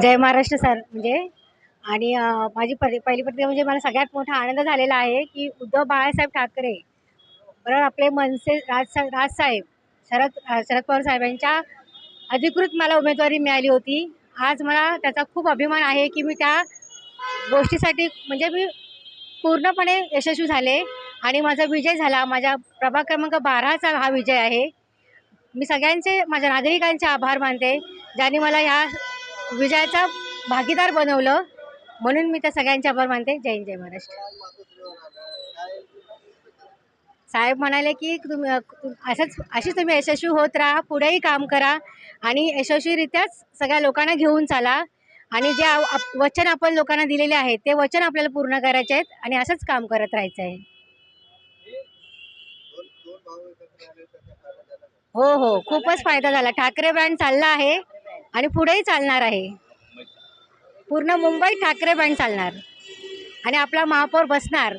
जय Maharashtra sir. आणि माझी पहिली प्रतिक्रिया मला सगळ्यात मोठा आनंद झालेला आहे की उद्धव बाळासाहेब ठाकरे बरोबर आपले मनसे राजसाहेब शरद पवार साहेबांच्या अधिकृत मला उमेदवारी मिळाली होती. आज मला त्याचा खूप अभिमान आहे की मी त्या गोष्टीसाठी मी पूर्णपणे यशस्वी झाले आणि माझा विजय झाला. माझ्या प्रभाग क्रमांक 12चा हा विजय आहे. मी सगळ्यांचे माझ्या नागरिकांचे आभार मानते ज्यांनी मला ह्या विजयाचा भागीदार बनवलं, म्हणून मी त्या सगळ्यांचे आभार मानते. जय हिंद, जय महाराष्ट्र. साहेब म्हणाले की अशीच तुम्ही यशस्वी होत राहा, पुढेही काम करा आणि यशस्वीरित्याच सगळ्या लोकांना घेऊन चाला आणि जे वचन आपण लोकांना दिलेले आहेत ते वचन आपल्याला पूर्ण करायचे आहेत आणि असंच काम करत राहायचं आहे. हो, खूपच फायदा झाला. ठाकरे ब्रँड चालला आहे आणि पुढेही चालणार आहे. पूर्ण मुंबईत ठाकरे ब्रँड चालणार आणि आपला महापौर बसणार.